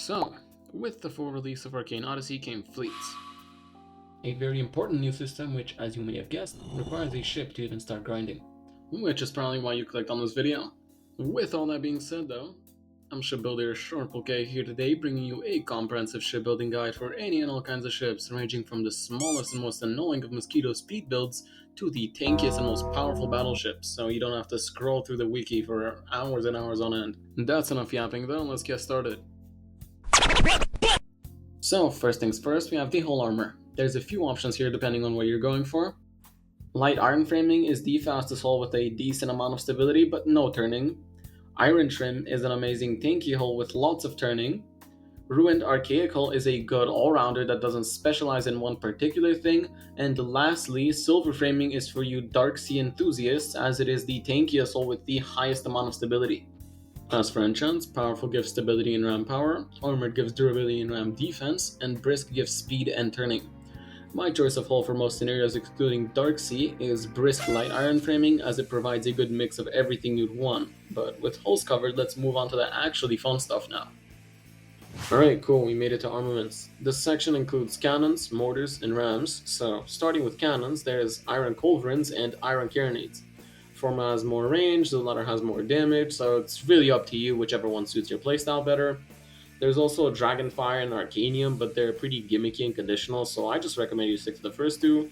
So, with the full release of Arcane Odyssey came fleets. A very important new system which, as you may have guessed, requires a ship to even start grinding. Which is probably why you clicked on this video. With all that being said though, I'm shipbuilder SharpleK here today, bringing you a comprehensive shipbuilding guide for any and all kinds of ships, ranging from the smallest and most annoying of mosquito speed builds to the tankiest and most powerful battleships, so you don't have to scroll through the wiki for hours and hours on end. That's enough yapping though, let's get started. So first things first, we have the hull armor. There's a few options here depending on what you're going for. Light iron framing is the fastest hull with a decent amount of stability but no turning. Iron trim is an amazing tanky hull with lots of turning. Ruined archaic hull is a good all-rounder that doesn't specialize in one particular thing. And lastly, silver framing is for you dark sea enthusiasts, as it is the tankiest hull with the highest amount of stability. As for enchants, powerful gives stability and ram power, armored gives durability and ram defense, and brisk gives speed and turning. My choice of hull for most scenarios excluding Dark Sea is brisk light iron framing, as it provides a good mix of everything you'd want. But with hulls covered, let's move on to the actually fun stuff now. Alright, cool, we made it to armaments. This section includes cannons, mortars, and rams. So starting with cannons, there's iron culverins and iron carronades. Forma has more range, the latter has more damage, so it's really up to you whichever one suits your playstyle better. There's also Dragonfire and Arcanium, but they're pretty gimmicky and conditional, so I just recommend you stick to the first two.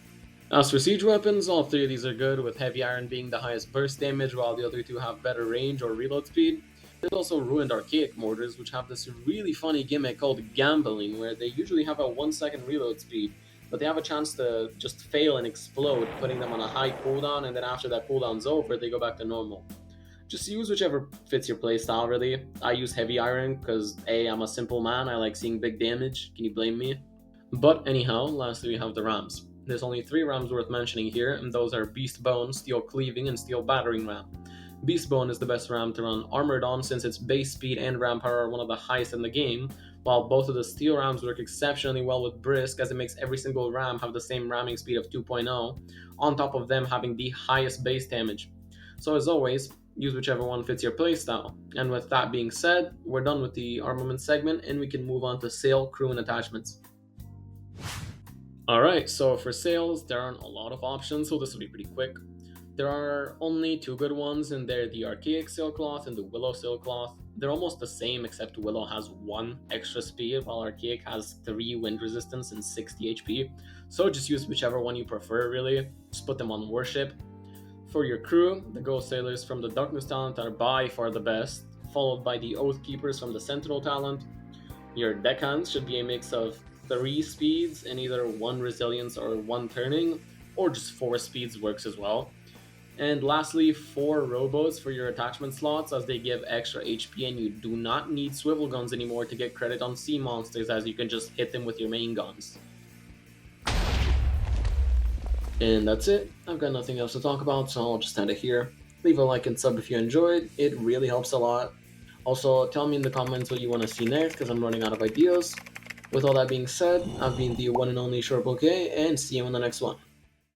As for siege weapons, all three of these are good, with Heavy Iron being the highest burst damage, while the other two have better range or reload speed. There's also Ruined Archaic Mortars, which have this really funny gimmick called Gambling, where they usually have a 1 second reload speed, but they have a chance to just fail and explode, putting them on a high cooldown, and then after that cooldown's over, they go back to normal. Just use whichever fits your playstyle, really. I use Heavy Iron because A, I'm a simple man, I like seeing big damage, can you blame me? But anyhow, lastly we have the rams. There's only 3 rams worth mentioning here, and those are Beast Bone, Steel Cleaving, and Steel Battering Ram. Beast Bone is the best ram to run armored on, since its base speed and ram power are one of the highest in the game, while both of the steel rams work exceptionally well with brisk, as it makes every single ram have the same ramming speed of 2.0, on top of them having the highest base damage. So as always, use whichever one fits your playstyle. And with that being said, we're done with the armament segment and we can move on to sail, crew, and attachments. Alright, so for sails, there aren't a lot of options, so this will be pretty quick. There are only 2 good ones, and they're the Archaic Sailcloth and the Willow Sailcloth. They're almost the same, except Willow has 1 extra speed, while Archaic has 3 wind resistance and 60 HP. So just use whichever one you prefer, really. Just put them on warship. For your crew, the Ghost Sailors from the Darkness talent are by far the best, followed by the Oath Keepers from the Sentinel talent. Your Deckhands should be a mix of 3 speeds and either 1 resilience or 1 turning, or just 4 speeds works as well. And lastly, 4 rowboats for your attachment slots, as they give extra HP and you do not need swivel guns anymore to get credit on sea monsters, as you can just hit them with your main guns. And that's it. I've got nothing else to talk about, so I'll just end it here. Leave a like and sub if you enjoyed, it really helps a lot. Also, tell me in the comments what you want to see next, because I'm running out of ideas. With all that being said, I've been the one and only SharpleK, and see you in the next one.